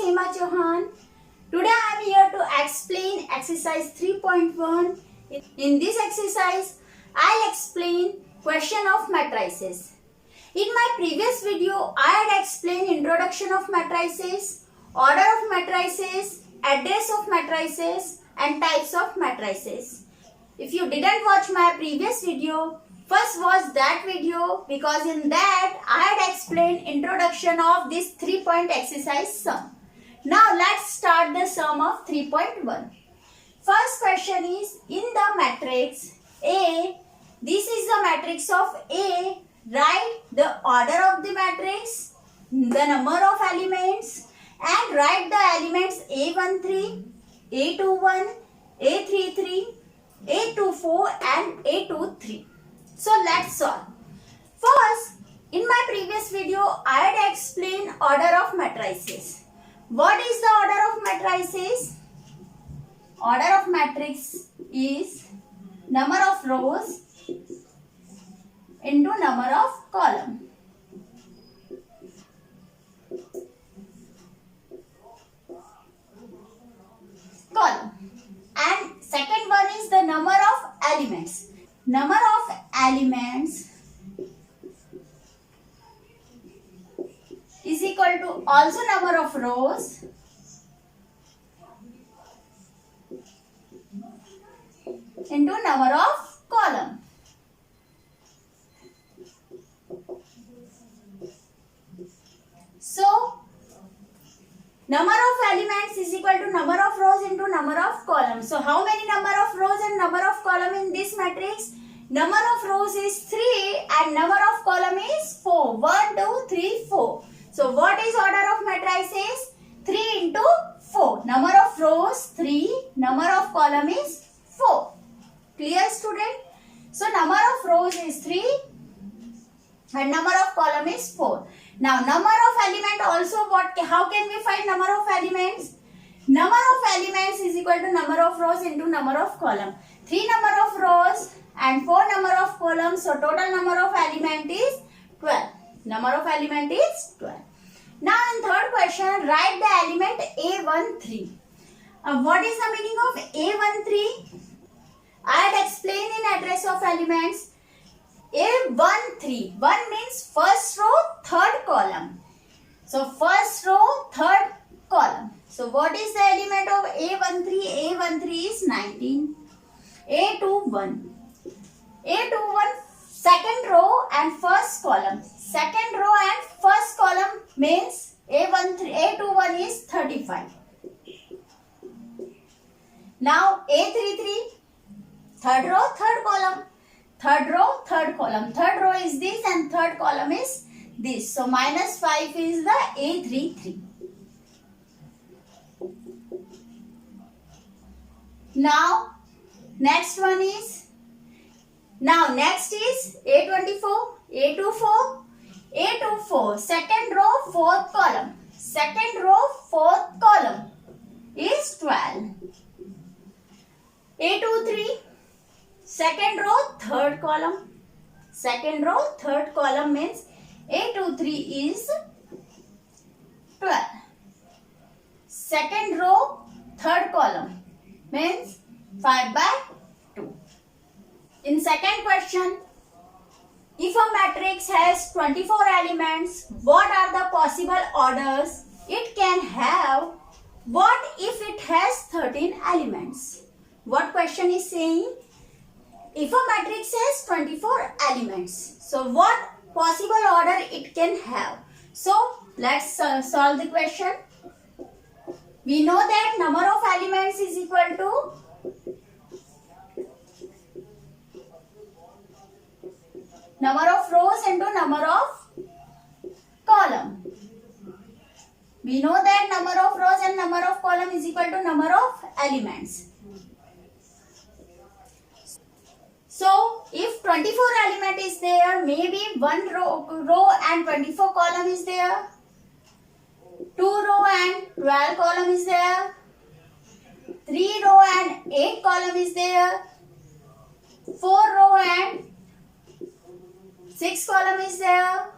Hema Chauhan. Today I am here to explain exercise 3.1. In this exercise, I'll explain question of matrices. In my previous video, I had explained introduction of matrices, order of matrices, address of matrices and types of matrices. If you didn't watch my previous video, first watch that video because in that I had explained introduction of this 3-point exercise sum. Now let's start the sum of 3.1. First question is in the matrix A. This is the matrix of A. Write the order of the matrix, the number of elements and write the elements A13, A21, A33, A24 and A23. So let's solve. First, in my previous video, I had explained order of matrices. What is the order of matrices? Order of matrix is number of rows into number of column. And second one is the number of elements. Number of elements is equal to also number of rows into number of column. So, number of elements is equal to number of rows into number of columns. So, how many number of rows and number of column in this matrix? Number of rows is 3 and number of column is 4. 1, 2, 3, 4. So, what is order of matrices? 3 into 4. Number of rows 3, number of column is 4. Clear, student? So, number of rows is 3 and number of column is 4. Now, number of element also how can we find number of elements? Number of elements is equal to number of rows into number of column. 3 number of rows and 4 number of columns. So, total number of element is 12. Number of element is 12. Now, in third question, write the element A13. What is the meaning of A13? I had explained in address of elements. A13. 1 means first row, third column. So, first row, third column. So, what is the element of A13? A13 is 19. A21. A21 second row and first column. Second row and first column means A21 is 35. Now, A33 third row, third column. Third row, third column. Third row is this and third column is this. So, minus 5 is the A33. Now, next is A24, A24, A24. Second row, fourth column. Second row, fourth column is 12. A23. Second row, third column. Second row, third column means A23 is 12. Second row, third column means 5 by 2. In second question, if a matrix has 24 elements, what are the possible orders it can have? What if it has 13 elements? What question is saying? If a matrix has 24 elements, so what possible order it can have? So, let's solve the question. We know that number of elements is equal to number of rows into number of column. We know that number of rows and number of column is equal to number of elements. So, if 24 element is there, maybe 1 row and 24 column is there. 2 row and 12 column is there. 3 row and 8 column is there. 4 row and 6 column is there.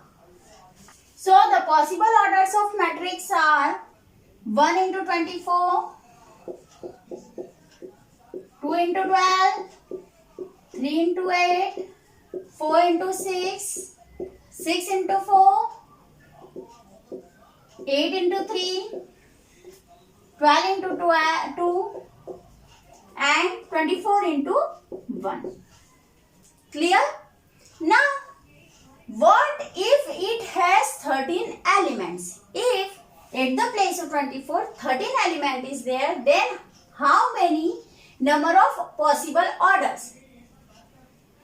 So the possible orders of matrix are 1 into 24, 2 into 12, 3 into 8, 4 into 6, 6 into 4, 8 into 3, 12 into 2 and 24 into 1. Clear? Now, what if it has 13 elements? If at the place of 24, 13 element is there, then how many number of possible orders?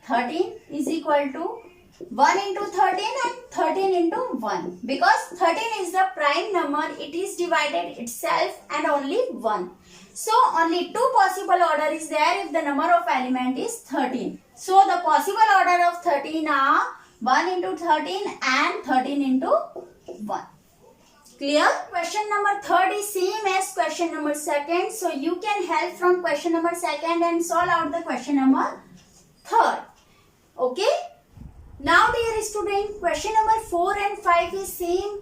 13 is equal to 1 into 13 and 13 into 1. Because 13 is the prime number, it is divided itself and only 1. So, only 2 possible order is there if the number of element is 13. So, the possible order of 13 are 1 into 13 and 13 into 1. Clear? Question number 3rd is same as question number 2nd. So, you can help from question number 2nd and solve out the question number 3rd. Okay? Now, dear student, question number 4 and 5 is same.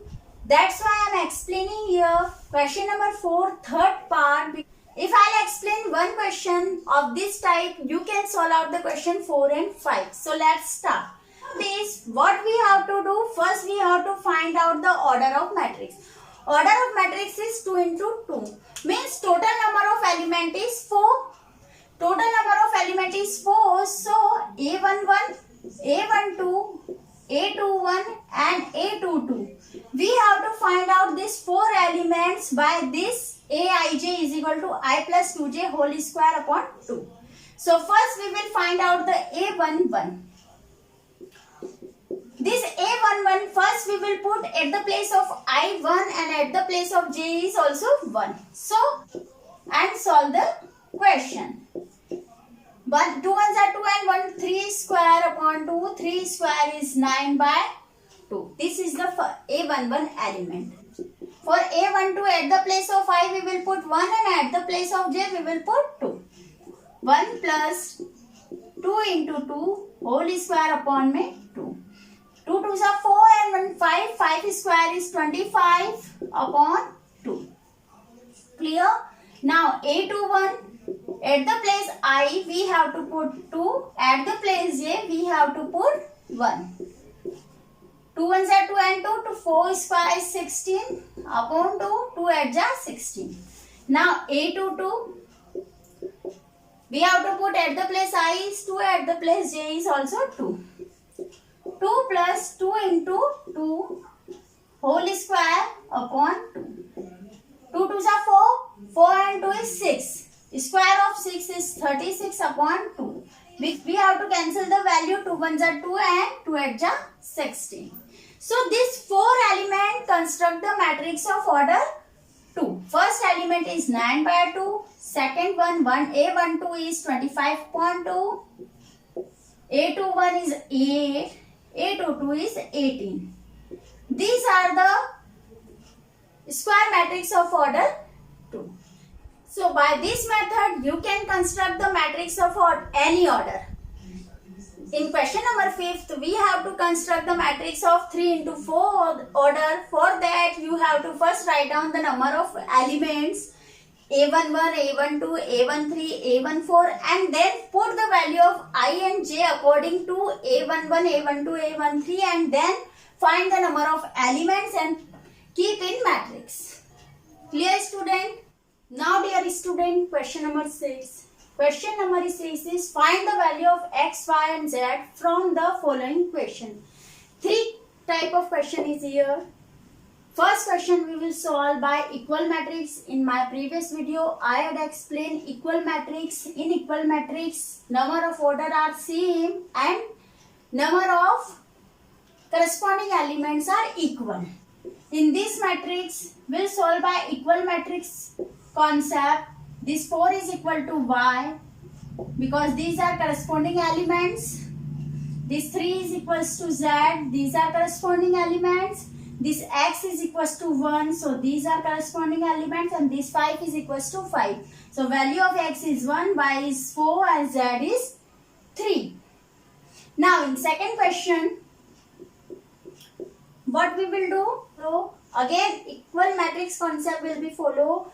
That's why I am explaining here question number 4, 3rd part. If I'll explain one question of this type, you can solve out the question 4 and 5. So, let's start. This, what we have to do, first we have to find out the order of matrix. Order of matrix is 2 into 2. Means total number of element is 4. Total number of element is 4. So, A11, A12, A21 and A22. We have to find out these 4 elements by this Aij is equal to I plus 2j whole square upon 2. So, first we will find out the A11. This A11 first we will put at the place of I1 and at the place of j is also 1. So, and solve the question. 1, 2 ones are 2 and 1, 3 square upon 2. 3 square is 9 by 2. This is the A11 element. For A12 at the place of I we will put 1 and at the place of j we will put 2. 1 plus 2 into 2 whole square upon 2. 2 2s are 4 and 1 5. 5 square is 25 upon 2. Clear? Now A21 at the place I we have to put 2. At the place j we have to put 1. 2 ones are 2 and 2. 2 4 square is 16 upon 2. 2 at ja 16. Now A22 we have to put at the place I is 2. At the place j is also 2. 2 plus 2 into 2 whole square upon 2. 2 2s are 4. 4 and 2 is 6. Square of 6 is 36 upon 2. We have to cancel the value. 2 1s are 2 and 2 at ja 16. So, this 4 element construct the matrix of order 2. First element is 9 by 2. Second one, A12 is 25.2. A21 is 8. A22 is 18. These are the square matrix of order 2. So, by this method, you can construct the matrix of any order. In question number 5th, we have to construct the matrix of 3 into 4 order. For that, you have to first write down the number of elements A11, A12, A13, A14 and then put the value of I and j according to A11, A12, A13 and then find the number of elements and keep in matrix. Clear, student? Now, dear student, question number 6. Question number 6 is find the value of x, y and z from the following question. 3 type of question is here. First question we will solve by equal matrix. In my previous video, I had explained equal matrix. In equal matrix, number of order are same and number of corresponding elements are equal. In this matrix, we will solve by equal matrix concept. This 4 is equal to y because these are corresponding elements. This 3 is equals to z. These are corresponding elements. This x is equals to 1. So, these are corresponding elements and this 5 is equals to 5. So, value of x is 1, y is 4 and z is 3. Now, in second question, what we will do? So, Again, equal matrix concept will be follow.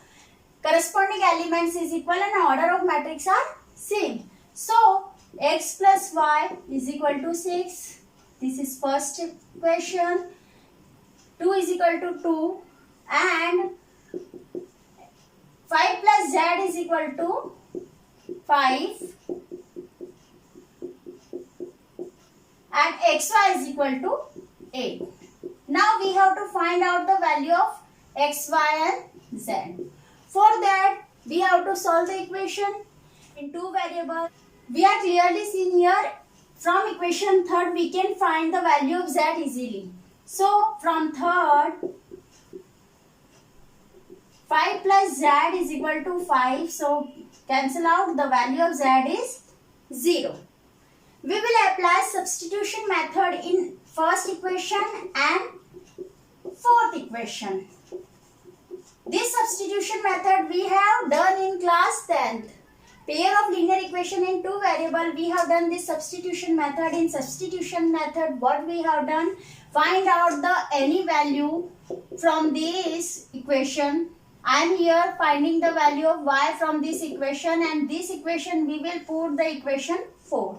Corresponding elements is equal and order of matrix are same. So, x plus y is equal to 6. This is first equation. 2 is equal to 2 and 5 plus z is equal to 5 and xy is equal to 8. Now we have to find out the value of x, y and z. For that, we have to solve the equation in two variables. We are clearly seen here from equation third we can find the value of z easily. So from third, 5 plus z is equal to 5. So cancel out, the value of z is 0. We will apply substitution method in first equation and fourth equation. This substitution method we have done in class 10th. Pair of linear equation in two variable, we have done this substitution method. In substitution method, what we have done, find out the any value from this equation. I am here finding the value of y from this equation, and this equation we will put the equation fourth.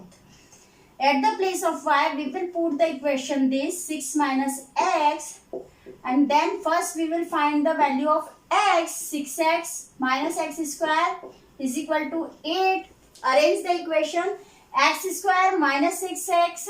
At the place of y, we will put the equation this 6 minus x, and then first we will find the value of x. 6x minus x square is equal to 8. Arrange the equation. X square minus 6x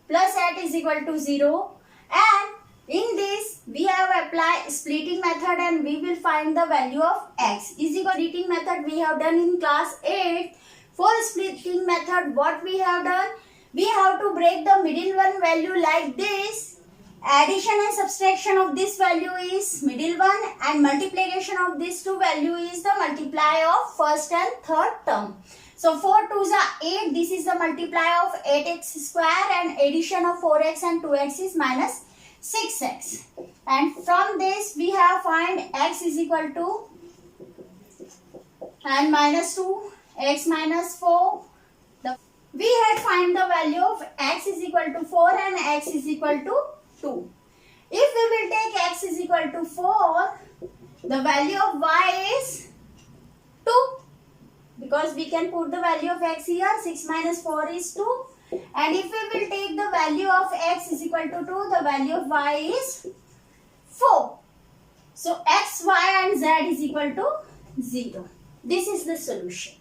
plus 8 is equal to 0. And in this we have applied splitting method and we will find the value of x. Is equal to splitting method we have done in class 8. For splitting method, what we have done? We have to break the middle one value like this. Addition and subtraction of this value is middle one and multiplication of these two value is the multiply of first and third term. So 4 2s are 8. This is the multiply of 8x square and addition of 4x and 2x is minus 6x. And from this we have find x is equal to and minus 2, x minus 4. We had find the value of x is equal to 4 and x is equal to 2. If we will take x is equal to 4, the value of y is 2. Because we can put the value of x here, 6 minus 4 is 2. And if we will take the value of x is equal to 2, the value of y is 4. So x, y and z is equal to 0. This is the solution.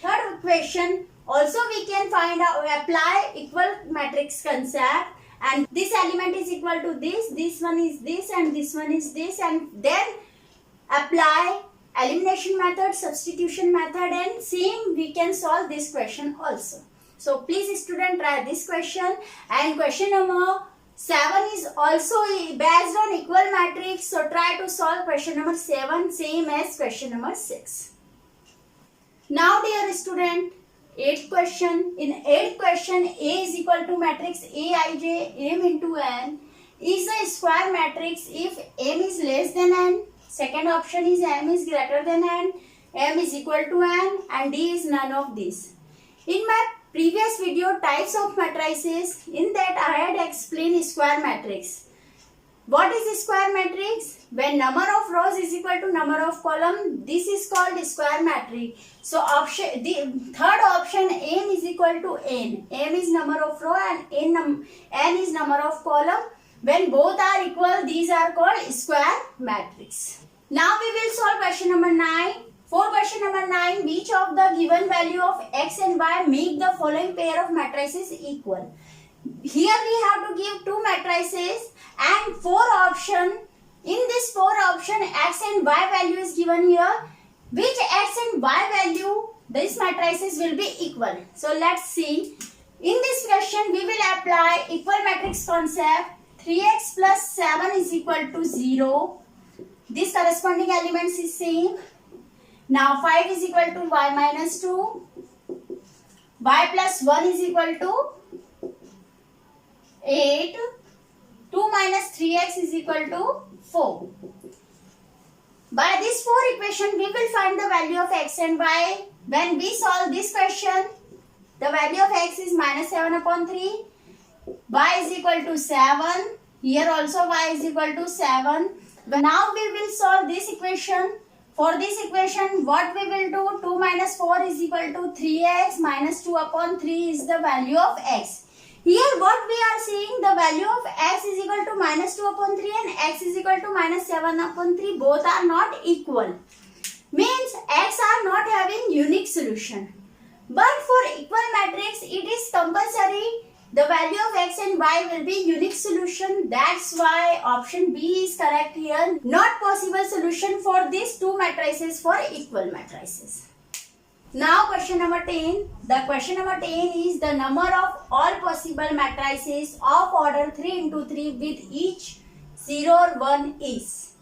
Third equation, also we can find out, apply equal matrix concept. And this element is equal to this one is this and this one is this, and then apply elimination method, substitution method, and same we can solve this question also. So please student try this question, and question number 7 is also based on equal matrix. So try to solve question number 7 same as question number 6. Now dear student, 8th question. In 8th question, A is equal to matrix Aij m into n is a square matrix if m is less than n. Second option is m is greater than n, m is equal to n, and d is none of these. In my previous video, types of matrices, in that I had explained square matrix. What is a square matrix? When number of rows is equal to number of column, this is called square matrix. So option, the third option, m is equal to n. M is number of row and n is number of column. When both are equal, these are called square matrix. Now we will solve question number 9. For question number 9, which of the given value of x and y make the following pair of matrices equal? Here we have to give two matrices and 4 option. In this 4 option, x and y value is given here. Which x and y value, these matrices will be equal. So let's see. In this question, we will apply equal matrix concept. 3x plus 7 is equal to 0. This corresponding elements is same. Now 5 is equal to y minus 2. Y plus 1 is equal to 8. 2 minus 3x is equal to 4. By this 4 equation, we will find the value of x and y. When we solve this question, the value of x is minus 7 upon 3. Y is equal to 7. Here also y is equal to 7. Now we will solve this equation. For this equation, what we will do, 2 minus 4 is equal to 3x minus 2 upon 3 is the value of x. Here what we are seeing, the value of x is equal to minus 2 upon 3 and x is equal to minus 7 upon 3. Both are not equal. Means x are not having unique solution. But for equal matrix, it is compulsory the value of x and y will be unique solution. That's why option B is correct here. Not possible solution for these two matrices for equal matrices. Now question number 10. The question number 10 is the number of all possible matrices of order 3 into 3 with each 0 or 1 is.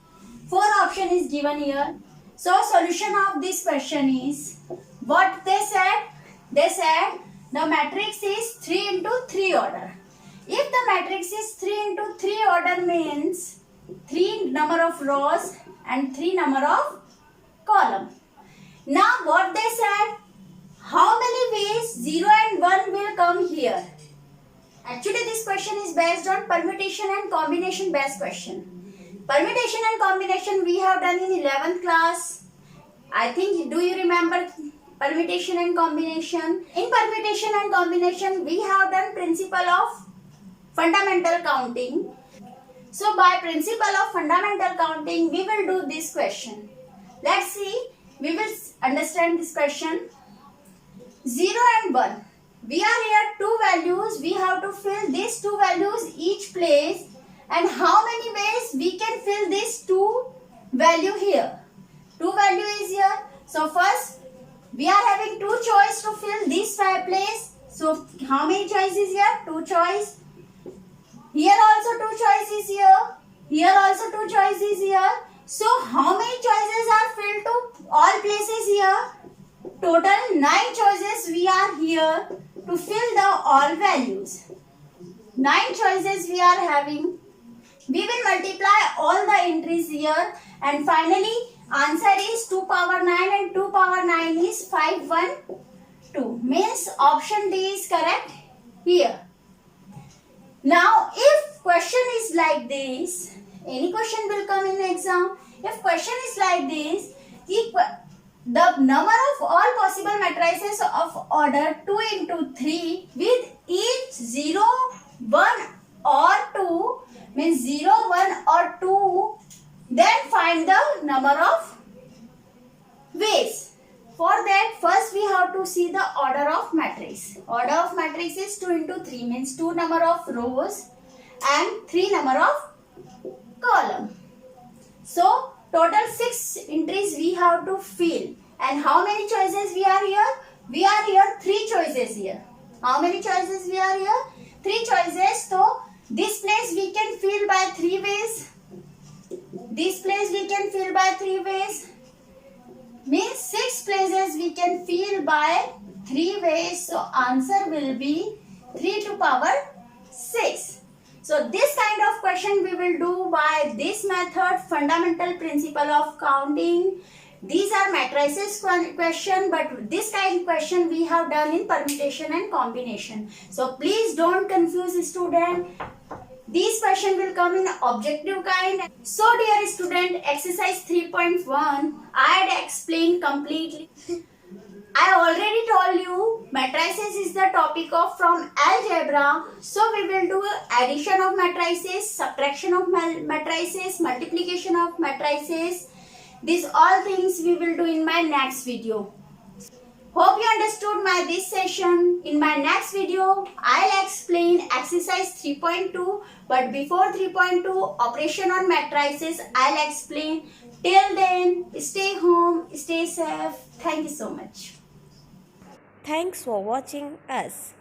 4 option is given here. So solution of this question is what they said. They said the matrix is 3 into 3 order. If the matrix is 3 into 3 order means 3 number of rows and 3 number of column. Now what they said, how many ways 0 and 1 will come here? Actually this question is based on permutation and combination based question. Permutation and combination we have done in 11th class. I think, do you remember permutation and combination? In permutation and combination we have done principle of fundamental counting. So by principle of fundamental counting we will do this question. Let's see, we will understand this question. 0 and 1. We are here two values. We have to fill these two values each place. And how many ways we can fill this two value here? Two value is here. So first we are having two choice to fill this place. So how many choices here? Two choice. Here also two choices here. Here also two choices here. So how many choices are filled to all places here? Total 9 choices we are here to fill the all values. 9 choices we are having. We will multiply all the entries here and finally answer is 2 power 9 and 2 power 9 is 512. Means option D is correct here. Now if question is like this, any question will come in exam. If question is like this, the number of all possible matrices of order 2 into 3 with each 0, 1 or 2 means 0, 1 or 2, then find the number of ways. For that first we have to see the order of matrix. Order of matrix is 2 into 3 means 2 number of rows and 3 number of column. So total 6 entries we have to fill. And how many choices we are here? We are here 3 choices here. How many choices we are here? 3 choices. So this place we can fill by 3 ways. This place we can fill by 3 ways. Means 6 places we can fill by 3 ways. So answer will be 3 to power 6. So this kind of question we will do by this method, fundamental principle of counting. These are matrices question, but this kind of question we have done in permutation and combination. So please don't confuse student. These question will come in objective kind. So dear student, exercise 3.1 I had explained completely. I already told you matrices is the topic of from algebra. So we will do addition of matrices, subtraction of matrices, multiplication of matrices. These all things we will do in my next video. Hope you understood this session. In my next video, I'll explain exercise 3.2. But before 3.2, operation on matrices, I'll explain. Till then, stay home, stay safe. Thank you so much. Thanks for watching us.